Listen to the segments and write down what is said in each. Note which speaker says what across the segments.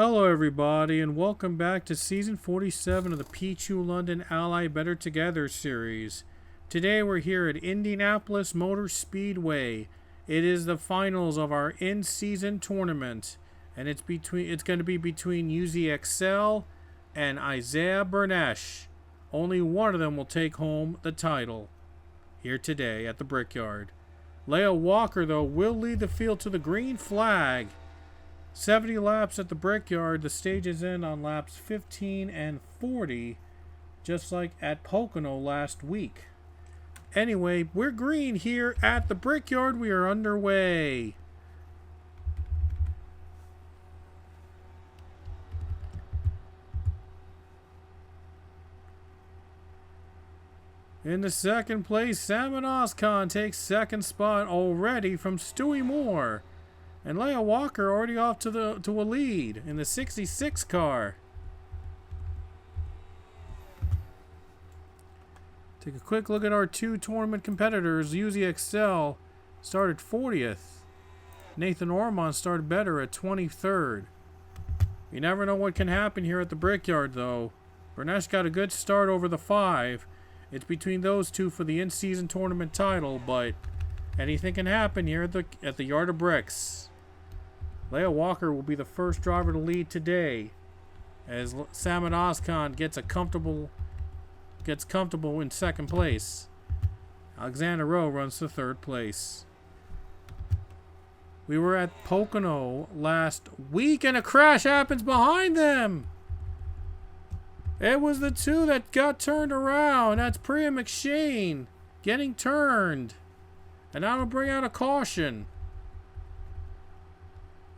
Speaker 1: Hello everybody and welcome back to season 47 of the P2 London Ally Better Together series. Today we're here at Indianapolis Motor Speedway. It is the finals of our in-season tournament and it's going to be between Accel and Burniche. Only one of them will take home the title here today at the Brickyard. Leah Walker though will lead the field to the green flag. 70 laps at the Brickyard. The stage is in on laps 15 and 40, just like at Pocono last week. Anyway, we're green here at the Brickyard. We are underway. In the second place, Salmon Oscon takes second spot already from Stewie Moore. And Leah Walker already off to a lead in the 66 car. Take a quick look at our two tournament competitors. Accel started 40th. Nathan Ormond started better at 23rd. You never know what can happen here at the Brickyard though. Burniche got a good start over the 5. It's between those two for the in-season tournament title, but anything can happen here at the Yard of Bricks. Leah Walker will be the first driver to lead today as Salmon Oscon gets comfortable in second place. Alexander Rowe runs to third place. We were at Pocono last week and a crash happens behind them. It was the two that got turned around. That's Priya McShane getting turned. And that'll bring out a caution.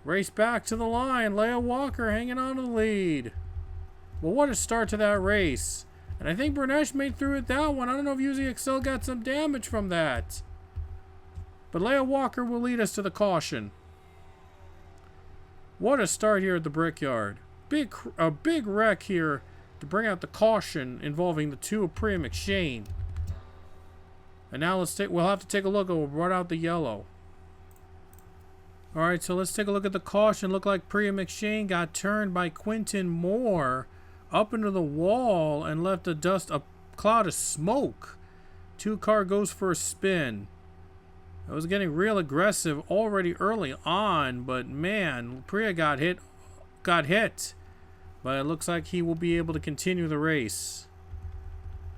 Speaker 1: Race back to the line. Leah Walker hanging on to the lead. Well, what a start to that race. And I think Burniche made through it that one. I don't know if Accel got some damage from that. But Leah Walker will lead us to the caution. What a start here at the Brickyard. A big wreck here to bring out the caution involving the two of Priya McShane. And now we'll have to take a look. We'll run out the yellow. Alright, so let's take a look at the caution. Looked like Priya McShane got turned by Quinton Moore up into the wall and left a cloud of smoke. Car goes for a spin. It was getting real aggressive already early on, but man, Priya got hit. But it looks like he will be able to continue the race.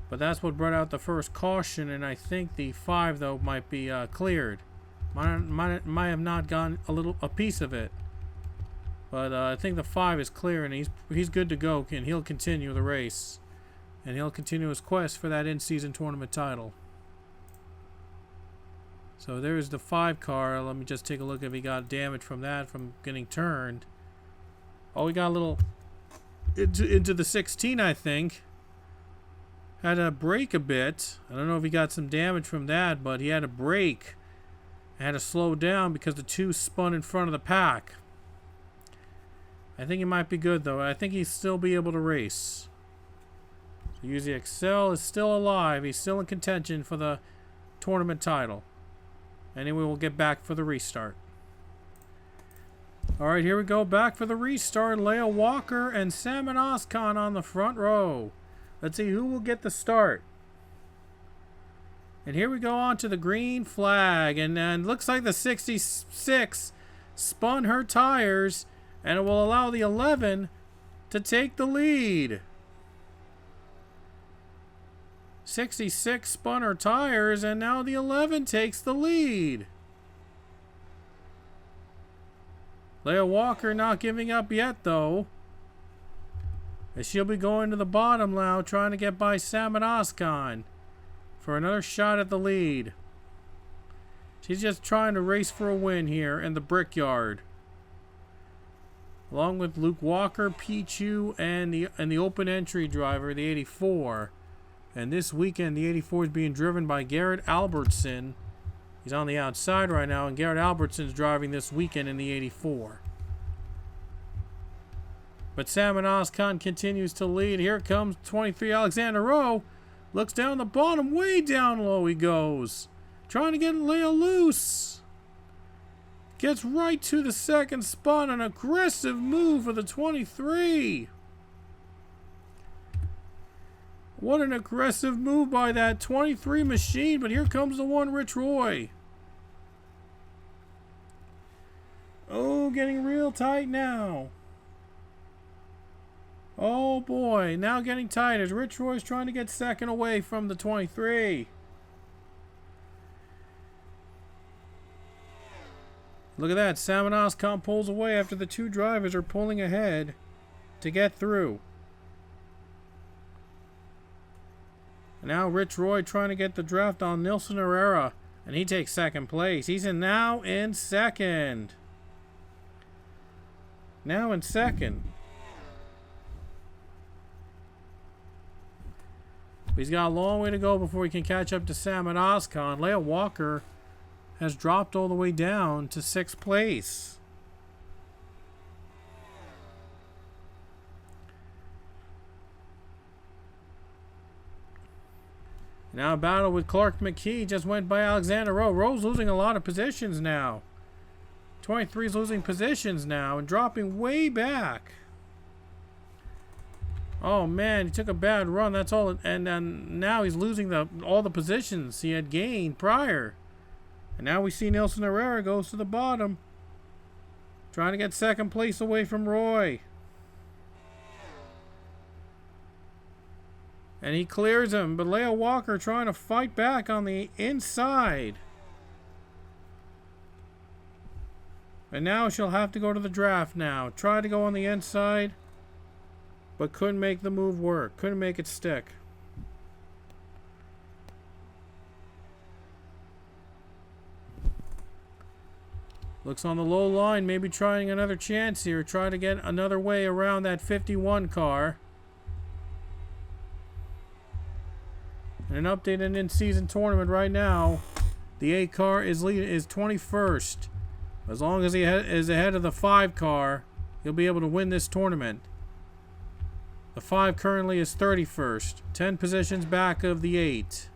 Speaker 1: But that's what brought out the first caution, and I think the 5 though might be cleared. Might have not gone a piece of it, but I think the 5 is clear and he's good to go, and he'll continue the race, and he'll continue his quest for that in-season tournament title. So there's the 5 car. Let me just take a look if he got damage from that from getting turned. Oh, he got a little into the 16, I think. Had to brake a bit. I don't know if he got some damage from that, but he had to brake. Had to slow down because the 2 spun in front of the pack. I think he might be good though. I think he'll still be able to race. So Accel is still alive. He's still in contention for the tournament title. Anyway, we'll get back for the restart. Alright, here we go. Back for the restart. Leah Walker and Salmon Oscon on the front row. Let's see who will get the start. And here we go on to the green flag. And looks like the 66 spun her tires. And it will allow the 11 to take the lead. 66 spun her tires. And now the 11 takes the lead. Leah Walker not giving up yet though. As she'll be going to the bottom now, trying to get by Salmon Oscon for another shot at the lead. She's just trying to race for a win here in the Brickyard. Along with Luke Walker, Pichu, and the open entry driver, the 84. And this weekend, the 84 is being driven by Garrett Albertson. He's on the outside right now, and Garrett Albertson's driving this weekend in the 84. But Salmon Oscon continues to lead. Here comes 23 Alexander Rowe. Looks down the bottom, way down low he goes. Trying to get Leah loose. Gets right to the second spot. An aggressive move for the 23. What an aggressive move by that 23 machine. But here comes the one, Rich Roy. Oh, getting real tight now. Oh boy, now getting tight as Rich Roy's trying to get second away from the 23. Look at that, Salmon Oscom pulls away after the two drivers are pulling ahead to get through. And now Rich Roy trying to get the draft on Nilson Herrera, and he takes second place. He's now in second. Now in second. He's got a long way to go before he can catch up to Salmon Oscon. Leah Walker has dropped all the way down to 6th place. Now a battle with Clark McKee just went by Alexander Rowe. Rowe's losing a lot of positions now. 23's losing positions now and dropping way back. Oh man, he took a bad run. That's all, and then now he's losing all the positions he had gained prior. And now we see Nilson Herrera goes to the bottom, trying to get second place away from Roy. And he clears him, but Leah Walker trying to fight back on the inside. And now she'll have to go to the draft now. Try to go on the inside, but couldn't make the move work. Couldn't make it stick. Looks on the low line, maybe trying another chance here. Try to get another way around that 51 car. And an updated in-season tournament right now. The 8 car is 21st. As long as he is ahead of the 5 car, he'll be able to win this tournament. The 5 currently is 31st. 10 positions back of the 8.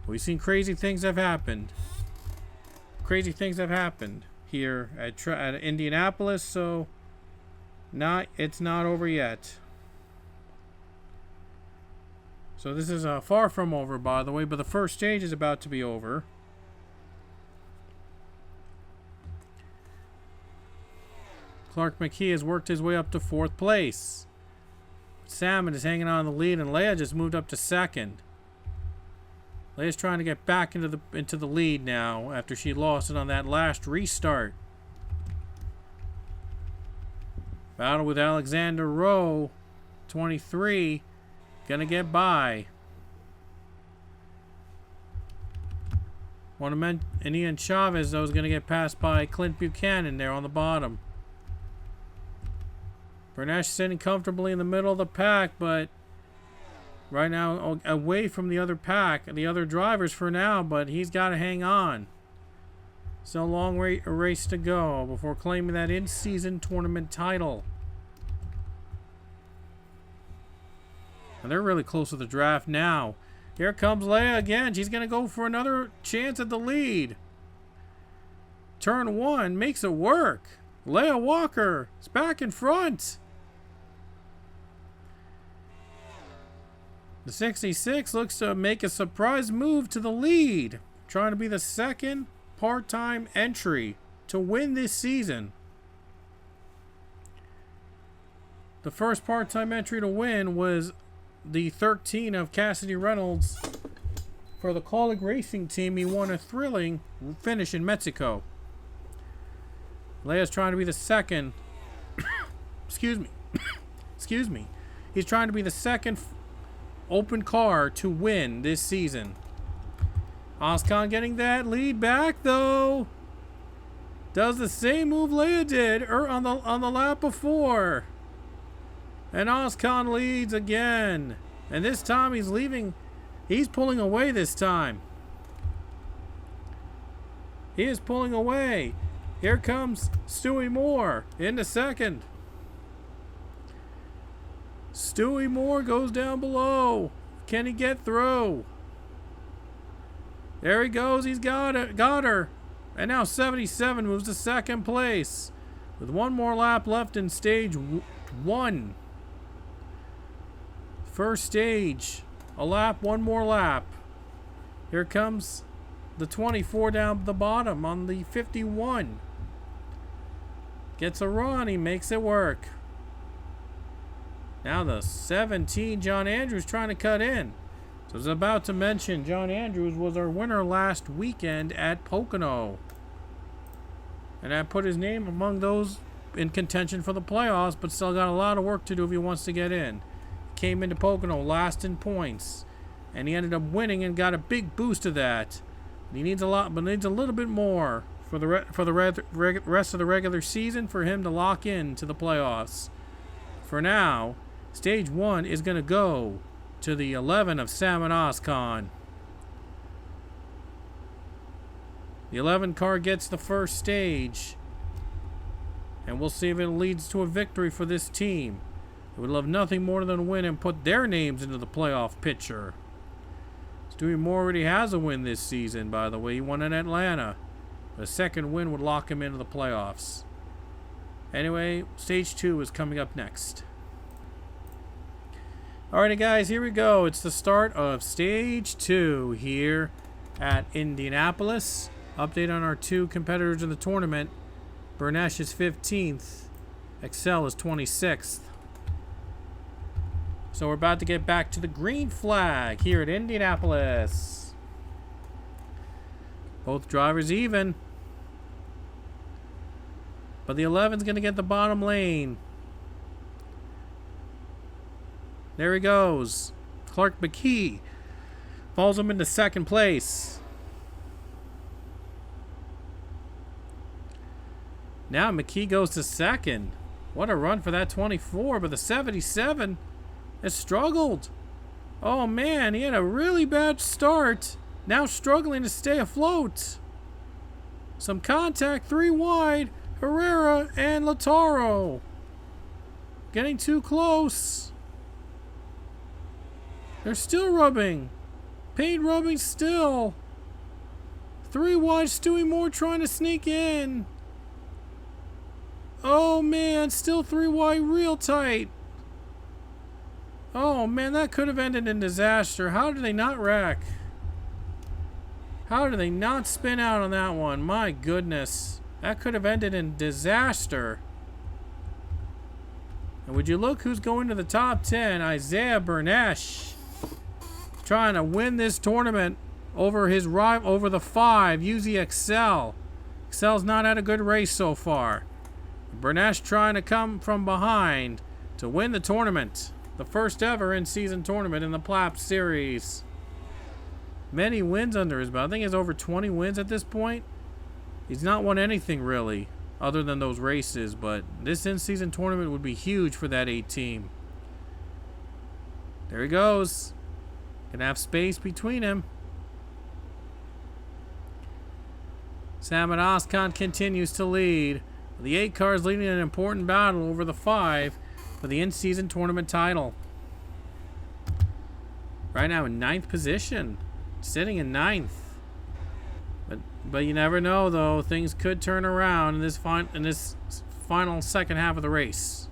Speaker 1: We've seen crazy things have happened. Crazy things have happened here at Indianapolis, so it's not over yet. So this is far from over, by the way, but the first stage is about to be over. Clark McKee has worked his way up to 4th place. Salmon is hanging on the lead, and Leah just moved up to 2nd. Leah's trying to get back into the lead now after she lost it on that last restart. Battle with Alexander Rowe, 23, gonna get by. And Ian Chavez, though, is gonna get passed by Clint Buchanan there on the bottom. Burniche sitting comfortably in the middle of the pack, but right now away from the other pack, the other drivers for now, but he's got to hang on. Still a long race to go before claiming that in-season tournament title. And they're really close to the draft now. Here comes Leah again. She's going to go for another chance at the lead. Turn 1 makes it work. Leah Walker is back in front. The 66 looks to make a surprise move to the lead, trying to be the second part-time entry to win this season. The first part-time entry to win was the 13 of Cassidy Reynolds for the Kaulig Racing Team. He won a thrilling finish in Mexico. Leah's trying to be the second. Excuse me. He's trying to be the second open car to win this season. Oscon getting that lead back though. Does the same move Leah did on the lap before. And Oscon leads again. And this time he's pulling away this time. He is pulling away. Here comes Stewie Moore into second. Stewie Moore goes down below. Can he get through? There he goes. He's got her. And now 77 moves to second place with one more lap left in stage 1. First stage, a lap, one more lap. Here comes the 24 down the bottom on the 51. Gets a run, he makes it work. Now the 17, John Andrews, trying to cut in. So I was about to mention, John Andrews was our winner last weekend at Pocono. And that put his name among those in contention for the playoffs, but still got a lot of work to do if he wants to get in. Came into Pocono last in points, and he ended up winning and got a big boost of that. He needs a lot, but needs a little bit more for the rest of the regular season for him to lock in to the playoffs. For now, stage 1 is going to go to the 11 of Salmon Oscon. The 11 car gets the first stage, and we'll see if it leads to a victory for this team. They would love nothing more than to win and put their names into the playoff picture. Stewie Moore already has a win this season, by the way. He won in Atlanta. A second win would lock him into the playoffs. Anyway, stage 2 is coming up next. Alrighty guys, here we go. It's the start of stage 2 here at Indianapolis. Update on our 2 competitors in the tournament. Burniche is 15th. Accel is 26th. So we're about to get back to the green flag here at Indianapolis. Both drivers even. But the 11's going to get the bottom lane. There he goes. Clark McKee falls him into second place. Now McKee goes to second. What a run for that 24, but the 77 has struggled. Oh man, he had a really bad start. Now struggling to stay afloat. Some contact 3 wide. Herrera and Lautaro. Getting too close. They're still rubbing. Paint rubbing still. 3 wide, Stewie Moore trying to sneak in. Oh man, still 3 wide, real tight. Oh man, that could have ended in disaster. How did they not wreck? How did they not spin out on that one? My goodness. That could have ended in disaster. And would you look who's going to the top 10? Isaiah Burniche. Trying to win this tournament over his rival, over the 5, Uzi Accel. Accel's not had a good race so far. Burniche trying to come from behind to win the tournament. The first ever in-season tournament in the PLABT series. Many wins under his belt. I think he has over 20 wins at this point. He's not won anything really, other than those races, but this in-season tournament would be huge for that 8 team. There he goes. Gonna have space between him. Salmon Oscon continues to lead. The 8 car is leading an important battle over the 5 for the in-season tournament title. Right now in 9th position. Sitting in 9th. But you never know, though. Things could turn around in this final second half of the race.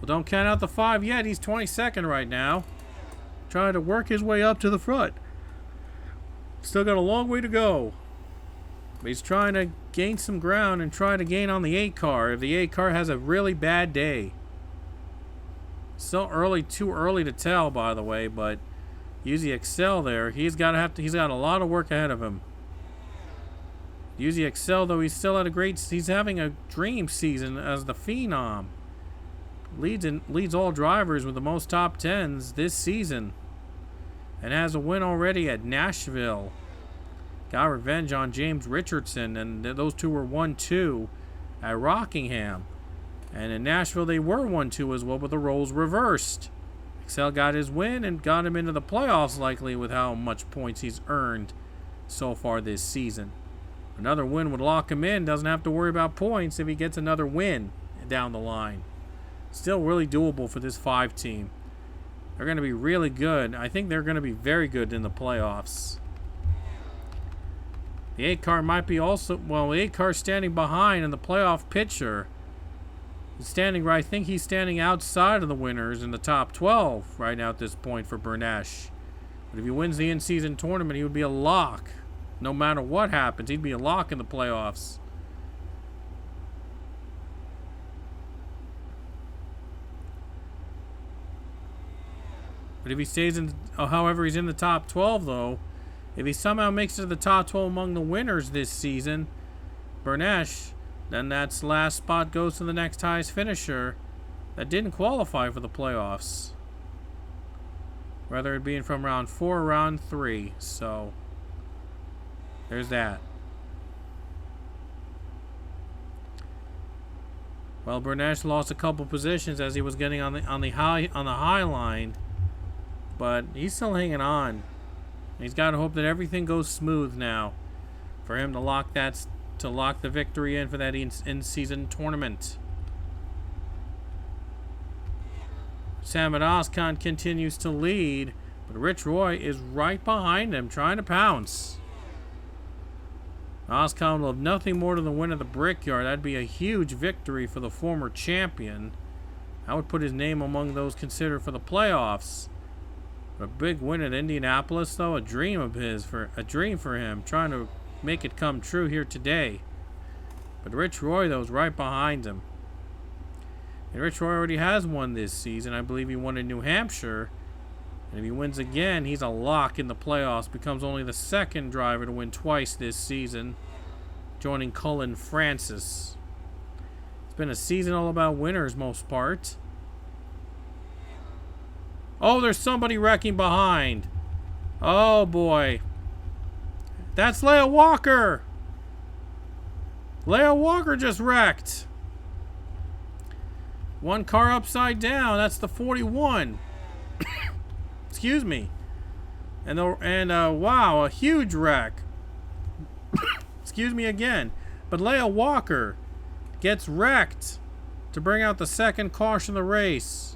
Speaker 1: Well, don't count out the 5 yet. He's 22nd right now. Trying to work his way up to the front. Still got a long way to go. But he's trying to gain some ground and try to gain on the 8 car if the 8 car has a really bad day. Still early, too early to tell, by the way, but Uzi Accel there, he's got a lot of work ahead of him. Uzi Accel, though, he's having a dream season as the Phenom. Leads all drivers with the most top 10s this season. And has a win already at Nashville. Got revenge on James Richardson, and those two were 1-2 at Rockingham. And in Nashville, they were 1-2 as well, but the roles reversed. Accel got his win and got him into the playoffs likely with how much points he's earned so far this season. Another win would lock him in. Doesn't have to worry about points if he gets another win down the line. Still really doable for this 5 team. They're going to be really good. I think they're going to be very good in the playoffs. The 8 car might be also, well, the 8 car standing behind in the playoff picture. He's standing right, I think he's standing outside of the winners in the top 12 right now at this point for Burniche. But if he wins the in-season tournament, he would be a lock. No matter what happens, he'd be a lock in the playoffs. But if he stays in, however, he's in the top 12 though. If he somehow makes it to the top 12 among the winners this season, Burniche, then that last spot goes to the next highest finisher that didn't qualify for the playoffs. Whether it being from round 4 or round 3. So, there's that. Well, Burniche lost a couple positions as he was getting on the high line, but he's still hanging on. He's got to hope that everything goes smooth now for him to lock the victory in for that in-season tournament. Samit Ozkan continues to lead, but Rich Roy is right behind him, trying to pounce. Ozkan will have nothing more to the win of the Brickyard. That'd be a huge victory for the former champion. I would put his name among those considered for the playoffs. A big win at Indianapolis, though, a dream for him, trying to make it come true here today. But Rich Roy, though, is right behind him. And Rich Roy already has won this season. I believe he won in New Hampshire. And if he wins again, he's a lock in the playoffs. Becomes only the second driver to win twice this season, joining Cullen Francis. It's been a season all about winners, most part. Oh, there's somebody wrecking behind. Oh, boy. That's Leah Walker. Leah Walker just wrecked. One car upside down. That's the 41. Excuse me. And wow, a huge wreck. Excuse me again. But Leah Walker gets wrecked to bring out the second caution of the race.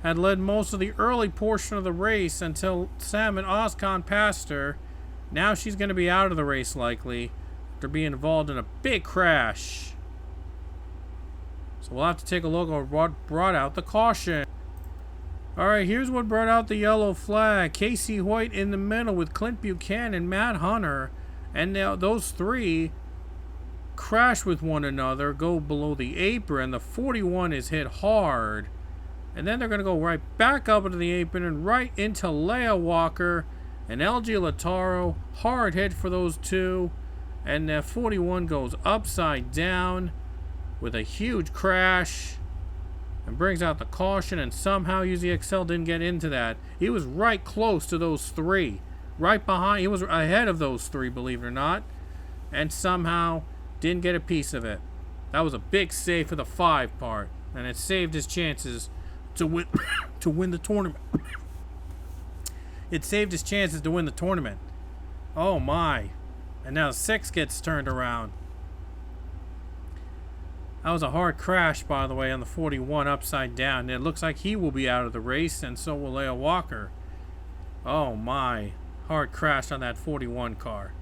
Speaker 1: Had led most of the early portion of the race until Samit Ozkan passed her. Now she's going to be out of the race likely after being involved in a big crash. So we'll have to take a look at what brought out the caution. Alright, here's what brought out the yellow flag. Casey Hoyt in the middle with Clint Buchanan, Matt Hunter, and now those three crash with one another, go below the apron. The 41 is hit hard. And then they're going to go right back up into the apron and right into Leah Walker and LG Lataro. Hard hit for those two. And the 41 goes upside down with a huge crash and brings out the caution. And somehow Accel didn't get into that. He was right close to those three. Right behind. He was ahead of those three, believe it or not. And somehow didn't get a piece of it. That was a big save for the 5 part. And it saved his chances to win the tournament. It saved his chances to win the tournament. Oh my. And now 6 gets turned around. That was a hard crash, by the way, on the 41 upside down. It looks like he will be out of the race, and so will Leah Walker. Oh my. Hard crash on that 41 car.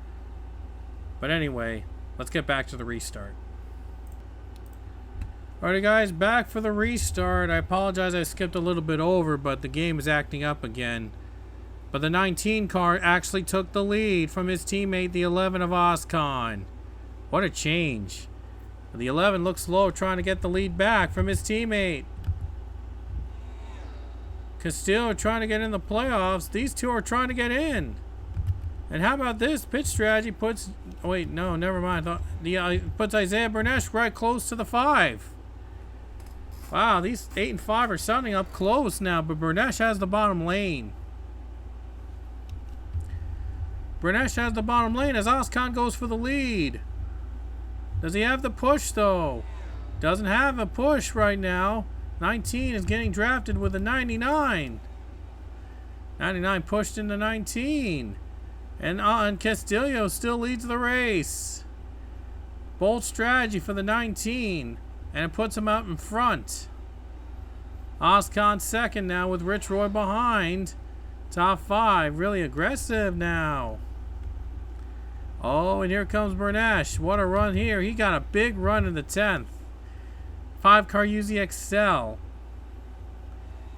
Speaker 1: But anyway, let's get back to the restart. Alright guys, back for the restart. I apologize I skipped a little bit over, but the game is acting up again. But the 19 car actually took the lead from his teammate, the 11 of Ozkan. What a change. The 11 looks slow, trying to get the lead back from his teammate. Castillo trying to get in the playoffs. These two are trying to get in. And how about this? Pitch strategy puts... Wait, no, never mind. Puts Isaiah Burniche right close to the 5. Wow, these 8 and 5 are sounding up close now, but Burniche has the bottom lane. Burniche has the bottom lane as Ozkan goes for the lead. Does he have the push, though? Doesn't have a push right now. 19 is getting drafted with a 99. 99 pushed into 19. And Castillo still leads the race. Bold strategy for the 19. And it puts him out in front. Oscon second now with Rich Roy behind. Top 5. Really aggressive now. Oh, and here comes Burniche. What a run here. He got a big run in the 10th. 5-car UZ Accel.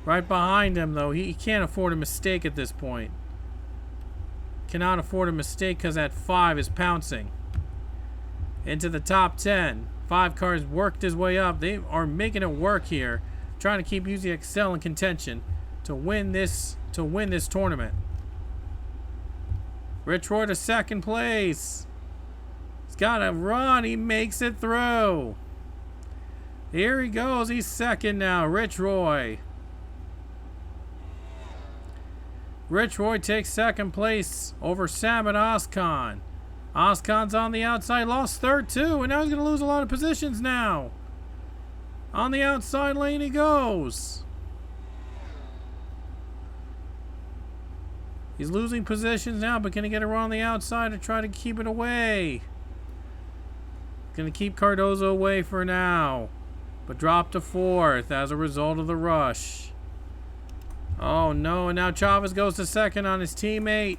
Speaker 1: Right behind him, though. He can't afford a mistake at this point. Cannot afford a mistake because that 5 is pouncing. Into the top 10. 5 cars worked his way up. They are making it work here. Trying to keep UZ Accel in contention to win this tournament. Rich Roy to second place. He's got to run. He makes it through. Here he goes. He's second now. Rich Roy. Rich Roy takes second place over Sam and Oscon. Oscon's on the outside. Lost third too. And now he's going to lose a lot of positions now. On the outside lane he goes. He's losing positions now, but can he get around on the outside to try to keep it away? Going to keep Cardozo away for now, but drop to 4th as a result of the rush. Oh no, and now Chavez goes to second on his teammate.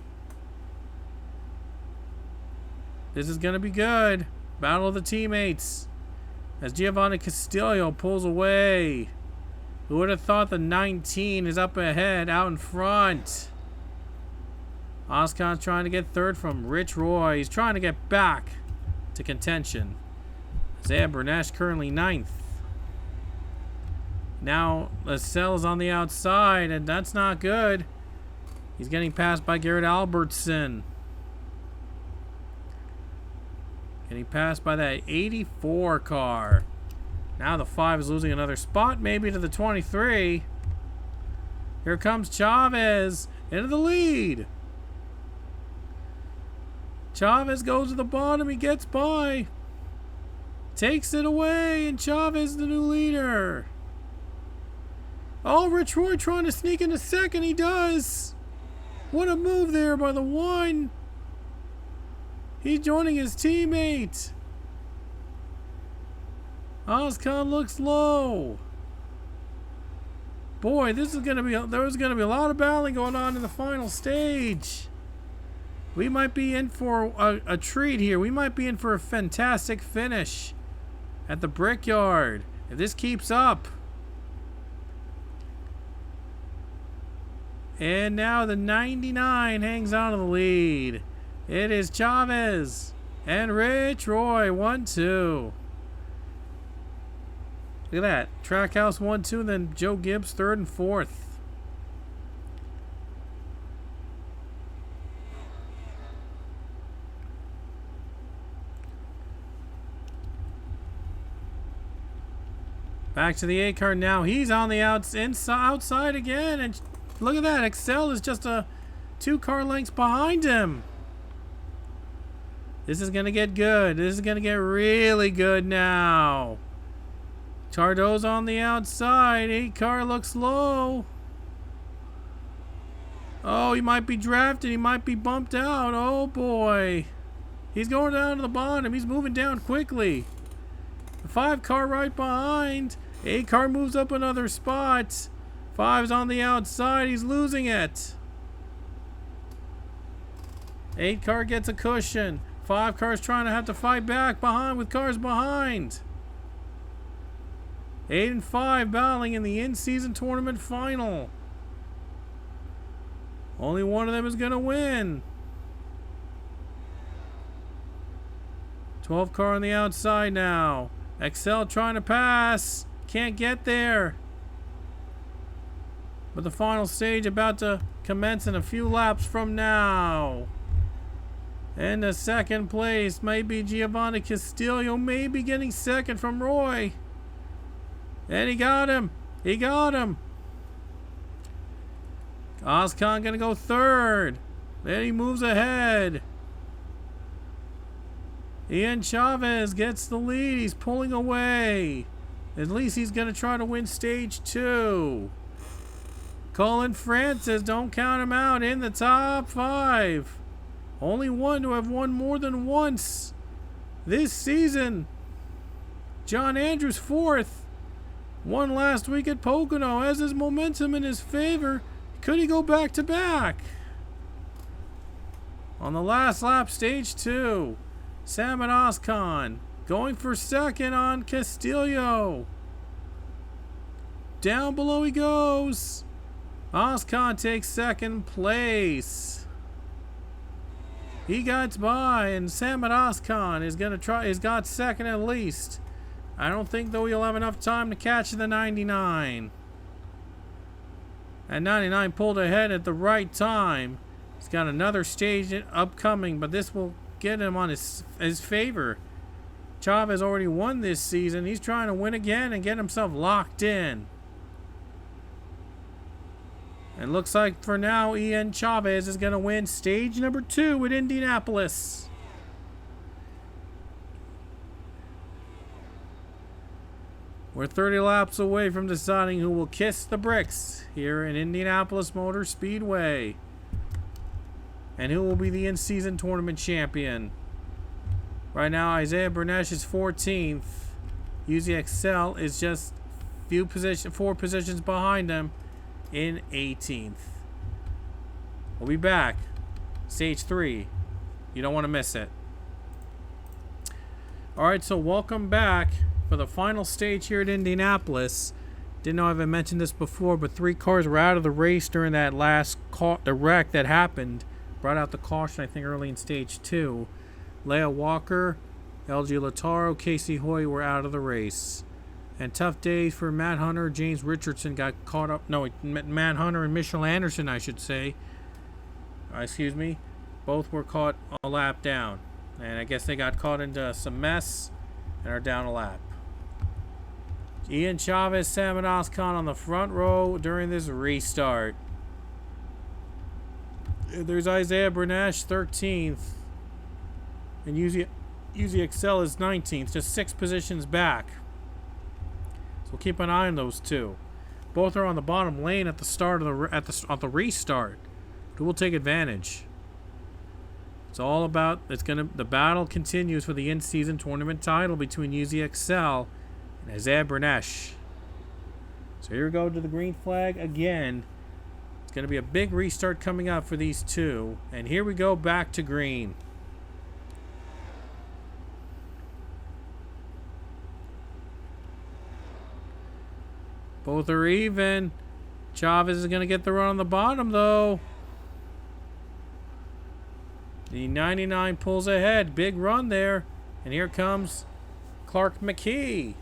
Speaker 1: This is going to be good. Battle of the teammates. As Giovanni Castillo pulls away. Who would have thought the 19 is up ahead, out in front? Oscon's trying to get third from Rich Roy. He's trying to get back to contention. Isaiah Burniche currently 9th. Now Accel is on the outside, and that's not good. He's getting passed by Garrett Albertson. Getting passed by that 84 car. Now the 5 is losing another spot, maybe to the 23. Here comes Chavez into the lead. Chavez goes to the bottom. He gets by. Takes it away, and Chavez the new leader. Oh, Rich Roy trying to sneak into second. He does. What a move there by the 1. He's joining his teammate. Oscon looks low. Boy, there's gonna be a lot of battling going on in the final stage. We might be in for a treat here. We might be in for a fantastic finish at the Brickyard if this keeps up. And now the 99 hangs on to the lead. It is Chavez and Rich Roy 1-2. Look at that. Trackhouse 1-2, and then Joe Gibbs 3rd and 4th. Back to the 8 car now. He's on the outside again, and look at that. Accel is just a 2 car lengths behind him. This is going to get good. This is going to get really good now. Cardo's on the outside. 8 car looks low. Oh, he might be drafted. He might be bumped out. Oh, boy. He's going down to the bottom. He's moving down quickly. The 5 car right behind. 8 car moves up another spot. 5's on the outside. He's losing it. 8 car gets a cushion. 5 cars trying to have to fight back behind with cars behind. 8 and 5 battling in the in-season tournament final. Only one of them is going to win. 12 car on the outside now. Accel trying to pass. Can't get there. But the final stage about to commence in a few laps from now. And the second place might be Giovanni Castillo, maybe getting second from Roy. And he got him. He got him. Oscon gonna go 3rd. Then he moves ahead. Ian Chavez gets the lead. He's pulling away. At least he's gonna try to win stage 2. Colin Francis, don't count him out, in the top 5. Only one to have won more than once this season. John Andrews 4th. Won last week at Pocono. Has his momentum in his favor. Could he go back to back? On the last lap, stage 2. Sam and Oscon going for second on Castillo. Down below he goes. Oscon takes second place. He gets by, and Sam and Oscon is gonna try. He's got second at least. I don't think though he'll have enough time to catch the 99. And 99 pulled ahead at the right time. He's got another stage upcoming, but this will get him on his favor. Chavez already won this season. He's trying to win again and get himself locked in. And looks like for now, Ian Chavez is going to win stage number 2 at Indianapolis. We're 30 laps away from deciding who will kiss the bricks here in Indianapolis Motor Speedway. And who will be the in-season tournament champion. Right now, Isaiah Burniche is 14th. Uzi Accel is just 4 positions behind him in 18th. We'll be back. Stage 3. You don't want to miss it. Alright, so welcome back for the final stage here at Indianapolis. Didn't know if I mentioned this before, but 3 cars were out of the race during that last the wreck that happened. Brought out the caution, I think, early in stage 2. Leia Walker, LG Lataro, Casey Hoy were out of the race. And tough days for Matt Hunter. James Richardson got caught up. No, Matt Hunter and Mitchell Anderson, I should say. Excuse me. Both were caught a lap down. And I guess they got caught into some mess and are down a lap. Ian Chavez, Sam and Oscon on the front row during this restart. There's Isaiah Burniche, 13th. And Uzi Accel is 19th, just 6 positions back. So we'll keep an eye on those 2. Both are on the bottom lane at the start of the restart. Who will take advantage? It's all about the battle continues for the in-season tournament title between Uzi Accel and Isaiah Burniche. So here we go to the green flag again. It's going to be a big restart coming up for these 2. And here we go back to green. Both are even. Chavez is going to get the run on the bottom, though. The 99 pulls ahead. Big run there. And here comes Clark McKee.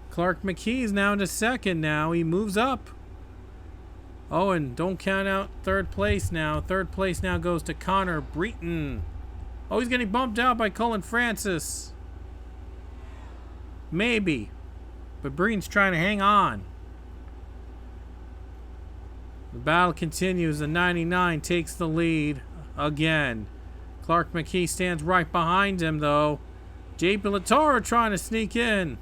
Speaker 1: Clark McKee is now into second now. He moves up. Oh, and don't count out third place now. Third place now goes to Connor Breton. Oh, he's getting bumped out by Cullen Francis. Maybe. But Breton's trying to hang on. The battle continues. The 99 takes the lead again. Clark McKee stands right behind him, though. JP Latara trying to sneak in.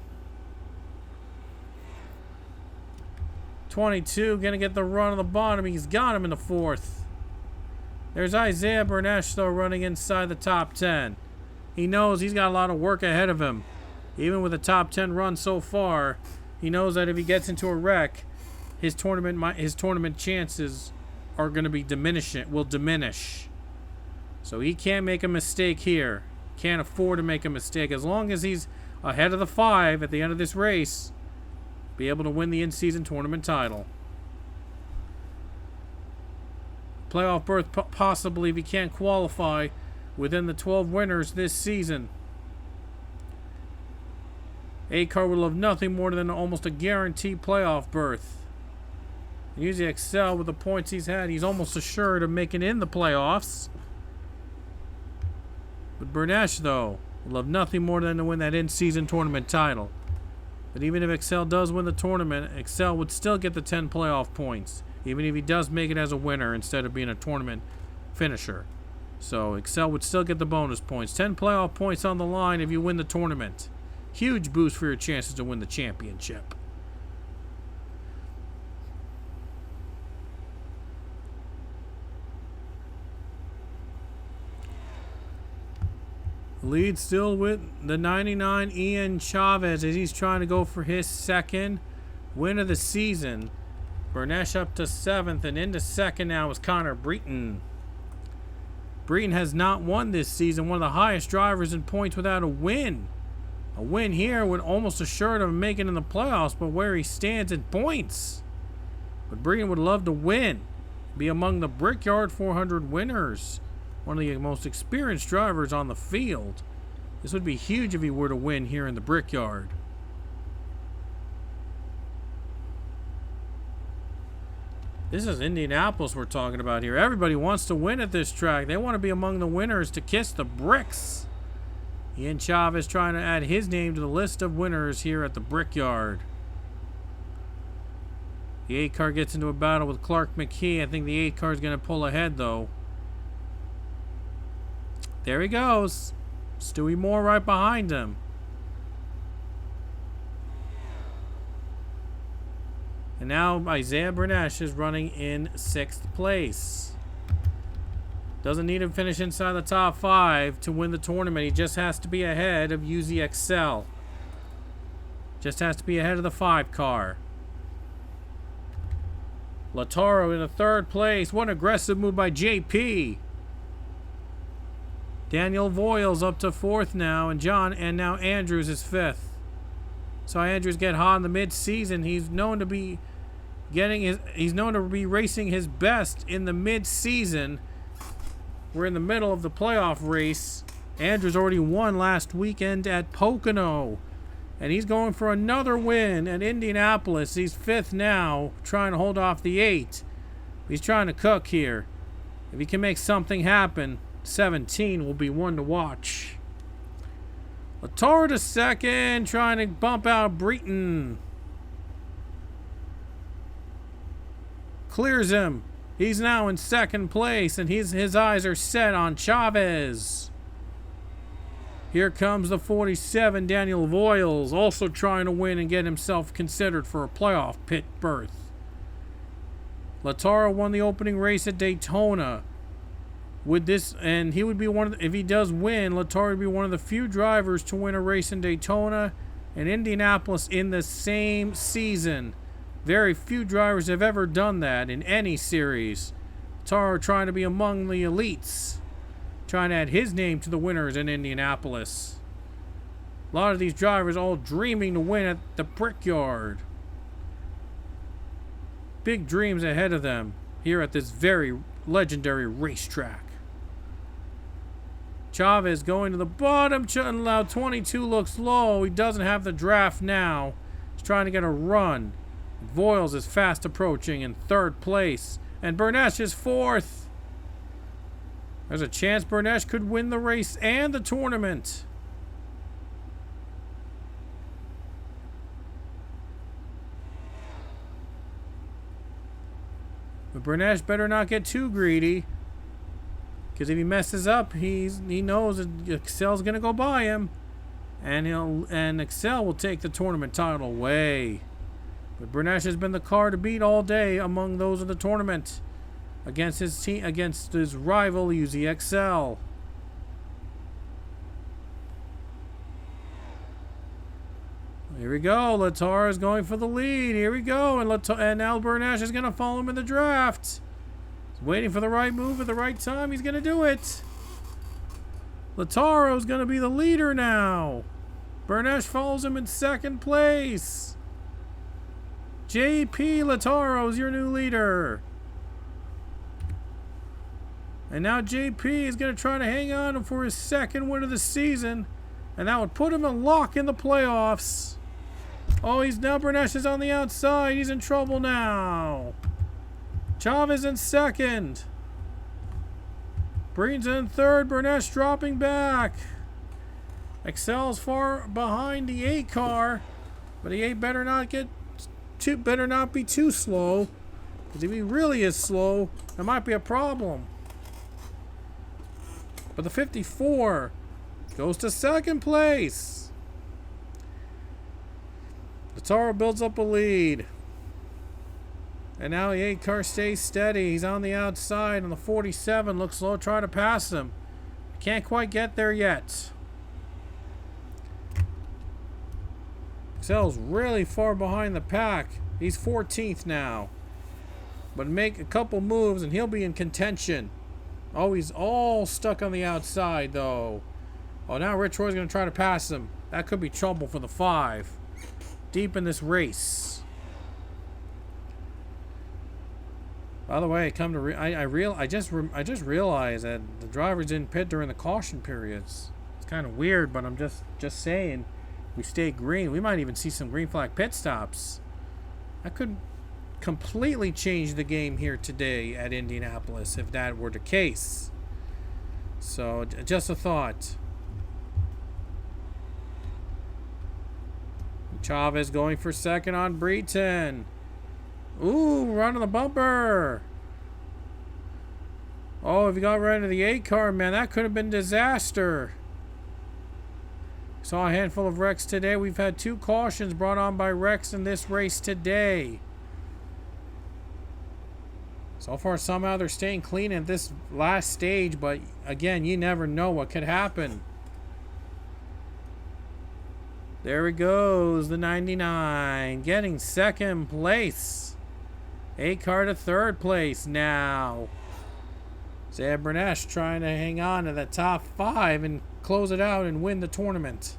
Speaker 1: 22 going to get the run on the bottom. He's got him in the 4th. There's Isaiah Burniche, though, running inside the top 10. He knows he's got a lot of work ahead of him. Even with a top 10 run so far, he knows that if he gets into a wreck, his tournament chances are going to be will diminish. So he can't make a mistake here. Can't afford to make a mistake. As long as he's ahead of the 5 at the end of this race, be able to win the in-season tournament title. Playoff berth possibly if he can't qualify within the 12 winners this season. A-Car would love nothing more than almost a guaranteed playoff berth. Uzi Accel, with the points he's had, he's almost assured of making in the playoffs. But Burniche, though, would love nothing more than to win that in-season tournament title. But even if Accel does win the tournament, Accel would still get the 10 playoff points, even if he does make it as a winner instead of being a tournament finisher. So Accel would still get the bonus points. 10 playoff points on the line if you win the tournament. Huge boost for your chances to win the championship. Lead still with the 99 Ian Chavez as he's trying to go for his second win of the season. Burniche up to 7th, and into 2nd now is Connor Breton. Breton has not won this season, one of the highest drivers in points without a win. A win here would almost assure him making in the playoffs, but where he stands in points. But Breton would love to win, be among the Brickyard 400 winners, one of the most experienced drivers on the field. This would be huge if he were to win here in the Brickyard. This is Indianapolis we're talking about here. Everybody wants to win at this track. They want to be among the winners to kiss the bricks. Ian Chavez trying to add his name to the list of winners here at the Brickyard. The 8 car gets into a battle with Clark McKee. I think the 8 car is going to pull ahead, though. There he goes. Stewie Moore right behind him. And now Isaiah Burniche is running in 6th place. Doesn't need to finish inside the top 5 to win the tournament. He just has to be ahead of UZ Accel. Just has to be ahead of the 5 car. Lataro in the 3rd place. What an aggressive move by JP. Daniel Voiles up to 4th now, and now Andrews is 5th. So Andrews get hot in the mid-season. He's known to be racing his best in the mid-season. We're in the middle of the playoff race. Andrews already won last weekend at Pocono, and he's going for another win at Indianapolis. He's 5th now, trying to hold off the 8. He's trying to cook here. If he can make something happen, 17 will be one to watch. Lataro to 2nd, trying to bump out Breton. Clears him. He's now in 2nd place, and his eyes are set on Chavez. Here comes the 47, Daniel Voiles, also trying to win and get himself considered for a playoff pit berth. Lataro won the opening race at Daytona. With this, and he would be if he does win, Lataro would be one of the few drivers to win a race in Daytona and Indianapolis in the same season. Very few drivers have ever done that in any series. Lataro trying to be among the elites, trying to add his name to the winners in Indianapolis. A lot of these drivers all dreaming to win at the Brickyard. Big dreams ahead of them here at this very legendary racetrack. Chavez going to the bottom. Now 22 looks low. He doesn't have the draft now. He's trying to get a run. Voiles is fast approaching in 3rd place. And Burniche is 4th. There's a chance Burniche could win the race and the tournament. But Burniche better not get too greedy, because if he messes up, he knows that Accel's gonna go by him, and Accel will take the tournament title away. But Burniche has been the car to beat all day among those of the tournament against his team, against his rival UZ Accel. Here we go. Lataro is going for the lead. Here we go. And now Burniche is going to follow him in the draft. He's waiting for the right move at the right time. He's going to do it. Lataro is going to be the leader now. Burniche follows him in 2nd place. JP Lataro is your new leader. And now JP is going to try to hang on for his 2nd win of the season. And that would put him in lock in the playoffs. Oh, Burniche is on the outside. He's in trouble now. Chavez in 2nd. Breton's in 3rd. Burniche dropping back. Accel's far behind the 8 car, but the 8 better not be too slow, because if he really is slow, that might be a problem. But the 54 goes to 2nd place. Lataro builds up a lead. And now the 8 car stays steady. He's on the outside, and the 47 looks slow, trying to pass him. Can't quite get there yet. Accel's really far behind the pack. He's 14th now. But make a couple moves and he'll be in contention. Oh, he's all stuck on the outside though. Oh, now Rich Roy's going to try to pass him. That could be trouble for the 5. Deep in this race. By the way, I just realized that the drivers didn't pit during the caution periods. It's kind of weird, but I'm just saying, we stay green. We might even see some green flag pit stops. That could completely change the game here today at Indianapolis if that were the case. So just a thought. Chavez going for second on Breton. Ooh, run on the bumper. Oh, if you got right into the 8 car, man, that could have been disaster. Saw a handful of wrecks today. We've had 2 cautions brought on by wrecks in this race today. So far, somehow they're staying clean at this last stage, but again, you never know what could happen. There he goes, the 99, getting 2nd place. 8 car to 3rd place now. Zeb Burniche trying to hang on to the top 5 and close it out and win the tournament.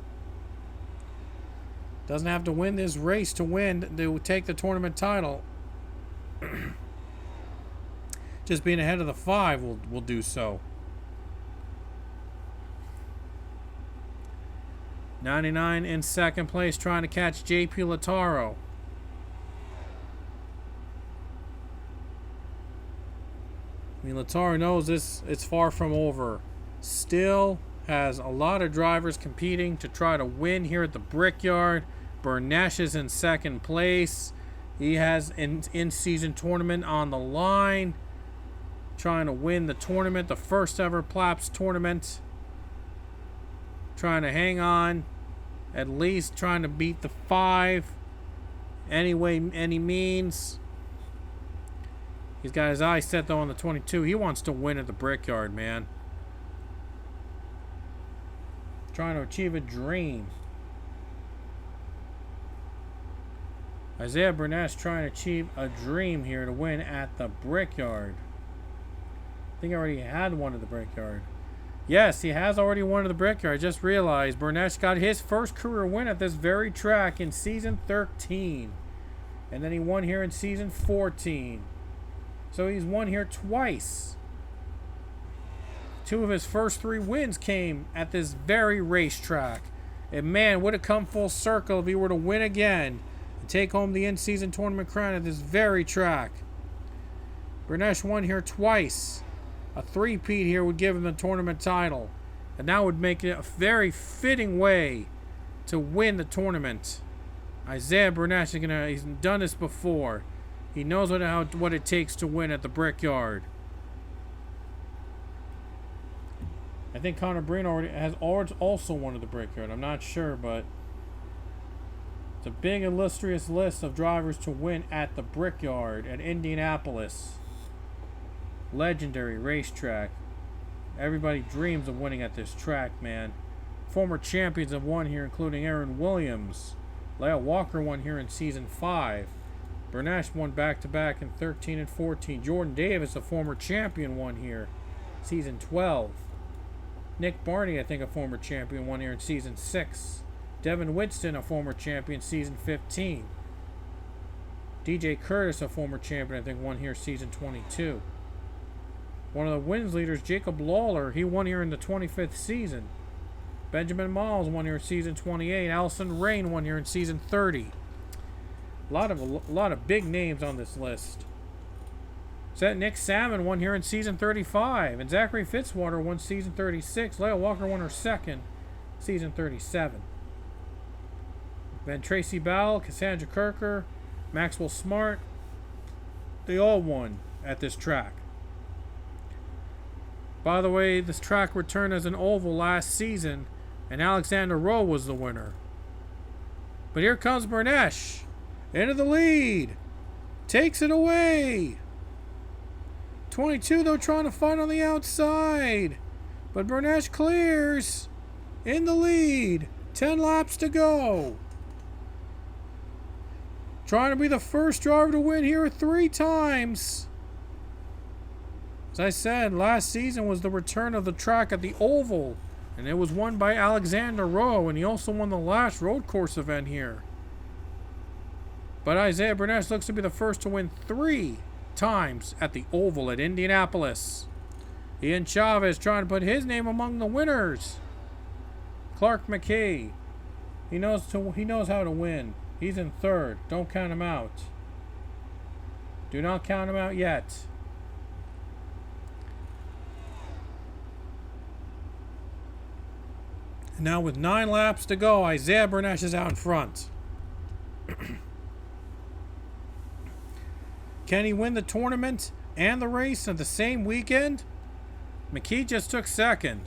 Speaker 1: Doesn't have to win this race to take the tournament title. Just being ahead of the 5 will do so. 99 in 2nd place, trying to catch JP Lataro. I mean, Lataro knows it's far from over. Still has a lot of drivers competing to try to win here at the Brickyard. Burniche is in 2nd place. He has an in-season tournament on the line, trying to win the tournament, the first ever PLABT tournament. Trying to hang on, at least trying to beat the 5 any means. He's got his eyes set though on the 22. He wants to win at the Brickyard, man. Trying to achieve a dream. Isaiah Burniche trying to achieve a dream here to win at the Brickyard. I think I already had one at the Brickyard. Yes, he has already won at the Brickyard. I just realized Burniche got his first career win at this very track in season 13. And then he won here in season 14. So he's won here twice. 2 of his first 3 wins came at this very racetrack. And man, would it come full circle if he were to win again and take home the in-season tournament crown at this very track. Burniche won here twice. A 3-peat here would give him the tournament title. And that would make it a very fitting way to win the tournament. Isaiah Burniche, he's done this before. He knows what it takes to win at the Brickyard. I think Connor Breen has also won at the Brickyard. I'm not sure, but it's a big illustrious list of drivers to win at the Brickyard at Indianapolis. Legendary racetrack. Everybody dreams of winning at this track, man. Former champions have won here, including Aaron Williams. Lyle Walker won here in season 5. Burniche won back-to-back in 13 and 14. Jordan Davis, a former champion, won here season 12. Nick Barney, I think a former champion, won here in season 6. Devin Winston, a former champion, season 15. DJ Curtis, a former champion, I think won here season 22. One of the wins leaders, Jacob Lawler, he won here in the 25th season. Benjamin Miles won here in season 28. Allison Rain won here in season 30. A lot of big names on this list. Nick Salmon won here in season 35. And Zachary Fitzwater won season 36. Leia Walker won her second, season 37. Then Tracy Bowell, Cassandra Kirker, Maxwell Smart, they all won at this track. By the way, this track returned as an oval last season, and Alexander Rowe was the winner. But here comes Burniche. Into the lead. Takes it away. 22, though, trying to fight on the outside. But Burniche clears. In the lead. 10 laps to go. Trying to be the first driver to win here 3 times. As I said, last season was the return of the track at the Oval, and it was won by Alexander Rowe, and he also won the last road course event here. But Isaiah Burniche looks to be the first to win 3 times at the Oval at Indianapolis. Ian Chavez trying to put his name among the winners. Clark McKee, he knows how to win. He's in 3rd. Don't count him out. Do not count him out yet. And now with 9 laps to go, Isaiah Burniche is out in front. Can he win the tournament and the race at the same weekend? McKee just took 2nd.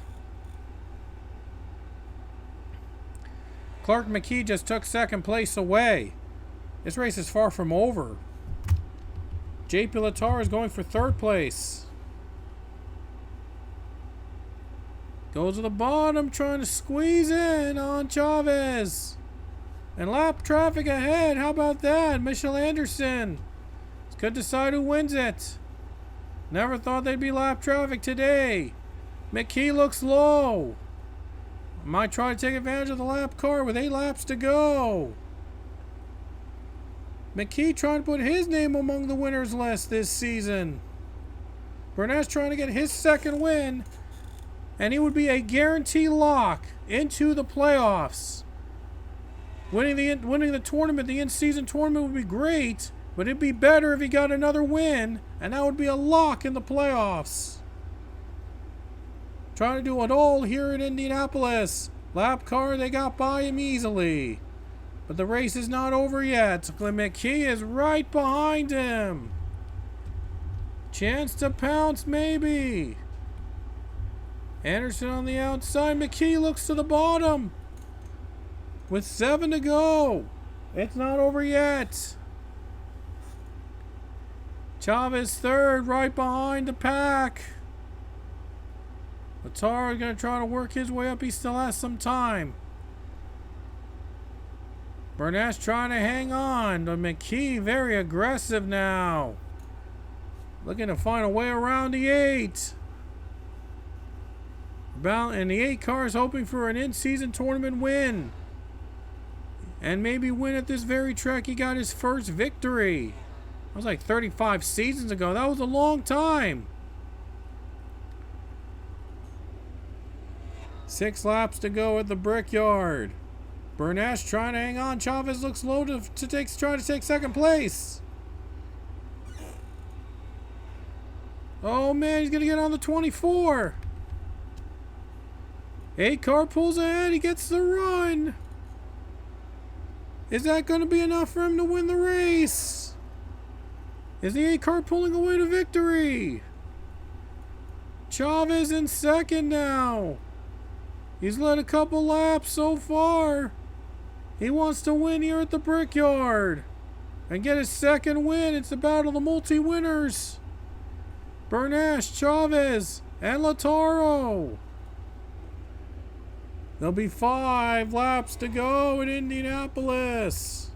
Speaker 1: Clark McKee just took 2nd place away. This race is far from over. JP Latar is going for 3rd place. Goes to the bottom, trying to squeeze in on Chavez. And lap traffic ahead. How about that? Michelle Anderson could decide who wins it. Never thought they'd be lap traffic today. McKee looks low. Might try to take advantage of the lap car with 8 laps to go. McKee trying to put his name among the winners list this season. Burniche trying to get his 2nd win, and he would be a guarantee lock into the playoffs. Winning the tournament, the in-season tournament would be great, but it'd be better if he got another win, and that would be a lock in the playoffs. Trying to do it all here in Indianapolis. Lap car, they got by him easily. But the race is not over yet. McKee is right behind him. Chance to pounce, maybe. Anderson on the outside. McKee looks to the bottom. With 7 to go. It's not over yet. Chavez 3rd, right behind the pack. Latar is going to try to work his way up. He still has some time. Burniche trying to hang on. But McKee very aggressive now. Looking to find a way around the 8. And the 8 car is hoping for an in-season tournament win. And maybe win at this very track. He got his first victory. That was like 35 seasons ago. That was a long time. 6 laps to go at the Brickyard. Burniche trying to hang on. Chavez looks low to try to take 2nd place. Oh man, he's going to get on the 24. 8 car pulls ahead. He gets the run. Is that going to be enough for him to win the race? Is the 8 car pulling away to victory? Chavez in 2nd now. He's led a couple laps so far. He wants to win here at the Brickyard and get his 2nd win. It's the battle of the multi-winners. Burniche, Chavez, and Lataro. There'll be 5 laps to go in Indianapolis.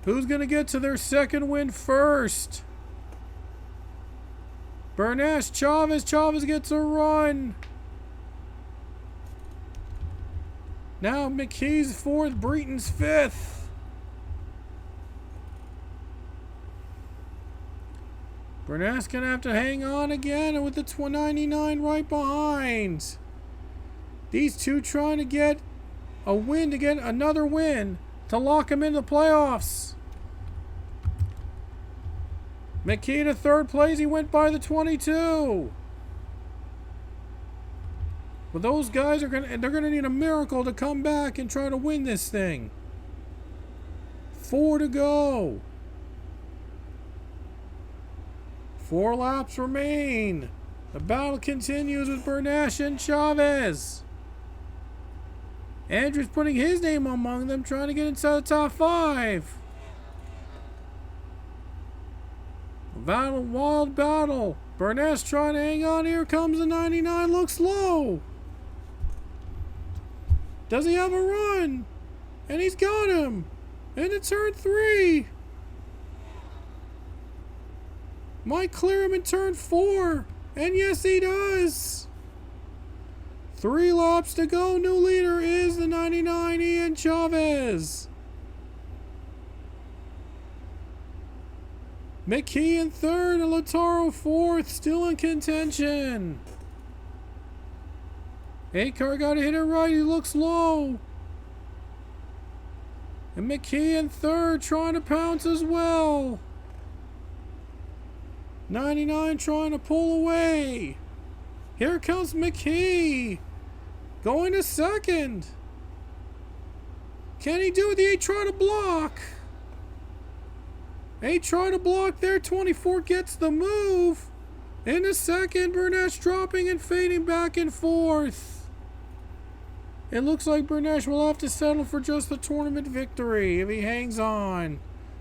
Speaker 1: Who's going to get to their 2nd win first? Burniche, Chavez. Chavez gets a run. Now McKee's 4th, Breeton's 5th. Burniche's going to have to hang on again with the 99 right behind. These two trying to get a win, to get another win to lock him into the playoffs. McKee to 3rd place. He went by the 22. But those guys they're gonna need a miracle to come back and try to win this thing. 4 to go. 4 laps remain. The battle continues with Burniche and Chavez. Andrews putting his name among them, trying to get inside the top 5. Battle, wild battle. Burniche trying to hang on. Here comes the 99. Looks low. Does he have a run? And he's got him. Into turn 3. Might clear him in turn 4. And yes, he does. 3 laps to go. New leader is the 99 Ian Chavez. McKee in 3rd and Lautaro 4th, still in contention. 8-car got to hit it right. He looks low. And McKee in 3rd, trying to pounce as well. 99 trying to pull away. Here comes McKee. Going to 2nd. Can he do it? The 8 try to block. 8 try to block there. 24 gets the move. Into 2nd. Burniche dropping and fading back and forth. It looks like Burniche will have to settle for just the tournament victory if he hangs on.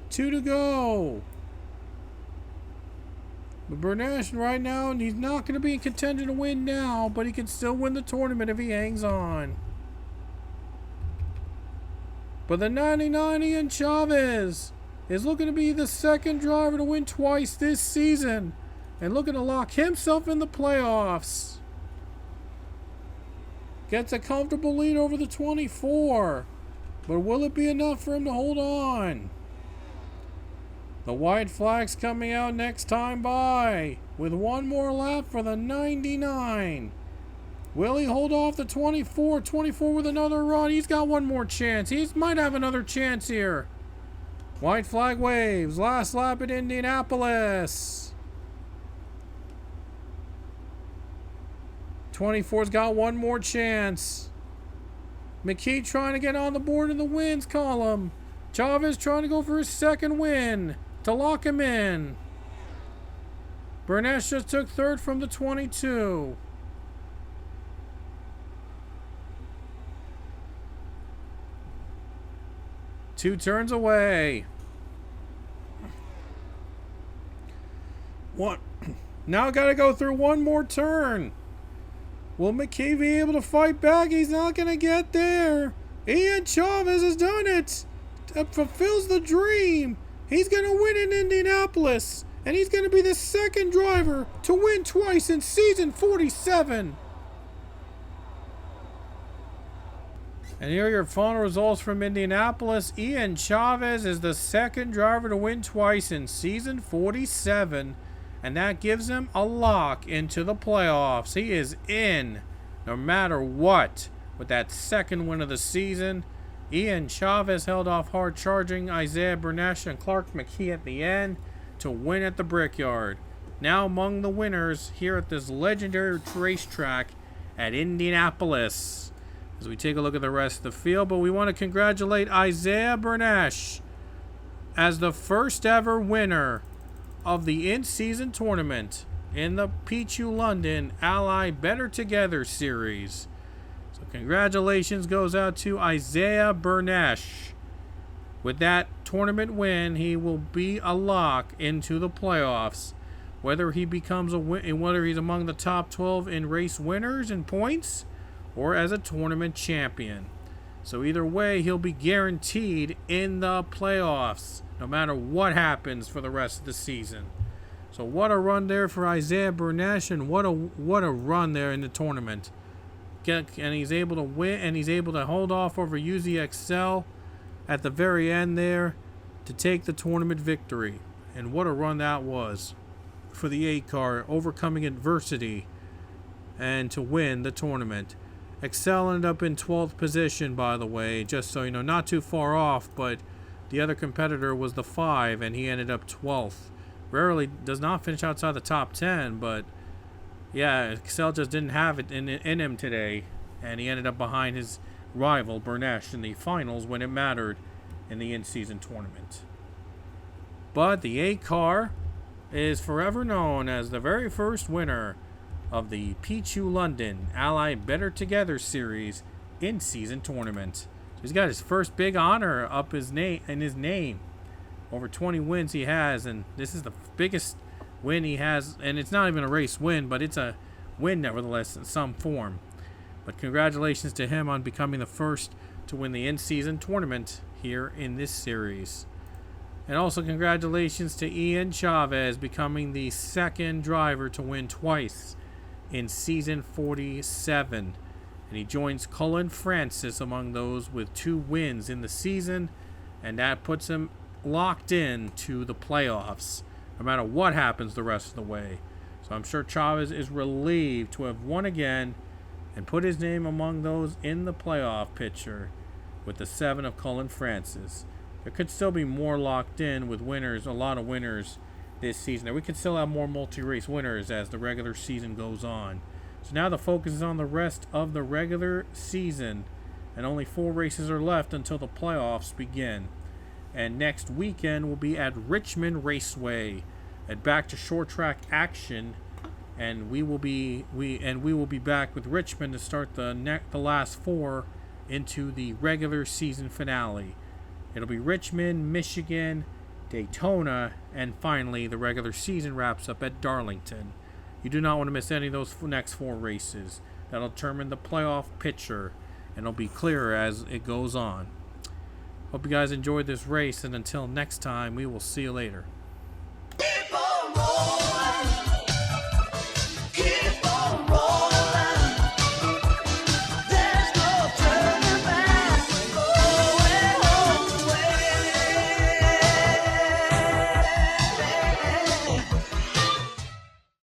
Speaker 1: 2 to go. But Burniche right now, he's not going to be in contention to win now, but he can still win the tournament if he hangs on. But the 99 Ian Chavez is looking to be the 2nd driver to win twice this season and looking to lock himself in the playoffs. Gets a comfortable lead over the 24, but will it be enough for him to hold on? The white flag's coming out next time by, with 1 more lap for the 99. Will he hold off the 24? 24 with another run. He's got 1 more chance. He might have another chance here. White flag waves. Last lap at Indianapolis. 24's got 1 more chance. McKee trying to get on the board in the wins column. Chavez trying to go for his 2nd win to lock him in. Burniche just took 3rd from the 22. Two turns away. What? Now got to go through 1 more turn. Will McKee be able to fight back? He's not going to get there. Ian Chavez has done it. It fulfills the dream. He's going to win in Indianapolis. And he's going to be the 2nd driver to win twice in season 47. And here are your final results from Indianapolis. Ian Chavez is the 2nd driver to win twice in season 47. And that gives him a lock into the playoffs. He is in no matter what with that 2nd win of the season. Ian Chavez held off hard-charging Isaiah Burniche and Clark McKee at the end to win at the Brickyard. Now among the winners here at this legendary racetrack at Indianapolis. As we take a look at the rest of the field, but we want to congratulate Isaiah Burniche as the first ever winner of the in-season tournament in the PLABT London Ally Better Together series. So congratulations goes out to Isaiah Burniche. With that tournament win, he will be a lock into the playoffs. Whether he becomes whether he's among the top 12 in race winners and points, or as a tournament champion. So either way, he'll be guaranteed in the playoffs, no matter what happens for the rest of the season. So what a run there for Isaiah Burniche, and what a run there in the tournament. And he's able to win, and he's able to hold off over Accel at the very end there to take the tournament victory. And what a run that was for the 8-car, overcoming adversity and to win the tournament. Accel ended up in 12th position, by the way, just so you know, not too far off, but the other competitor was the 5, and he ended up 12th. Rarely does not finish outside the top 10, but yeah, Accel just didn't have it in him today, and he ended up behind his rival, Burniche, in the finals when it mattered in the in-season tournament. But the 8-car is forever known as the very first winner of the PLABT London Ally Better Together series in-season tournament. So he's got his first big honor up his name. Over 20 wins he has, and this is the biggest win he has, and it's not even a race win, but it's a win nevertheless in some form. But congratulations to him on becoming the first to win the in-season tournament here in this series. And also congratulations to Ian Chavez becoming the second driver to win twice in season 47. And he joins Cullen Francis among those with 2 wins in the season, and that puts him locked in to the playoffs no matter what happens the rest of the way. So I'm sure Chavez is relieved to have won again and put his name among those in the playoff picture with the 7 of Cullen Francis. There could still be more locked in with winners, a lot of winners this season. We could still have more multi-race winners as the regular season goes on. So now the focus is on the rest of the regular season, and only 4 races are left until the playoffs begin. And next weekend will be at Richmond Raceway, at back to short track action, and we will be back with Richmond to start the last 4 into the regular season finale. It'll be Richmond, Michigan, Daytona, and finally the regular season wraps up at Darlington. You do not want to miss any of those next 4 races. That'll determine the playoff picture, and it'll be clearer as it goes on. Hope you guys enjoyed this race, and until next time, we will see you later.
Speaker 2: Keep on rolling.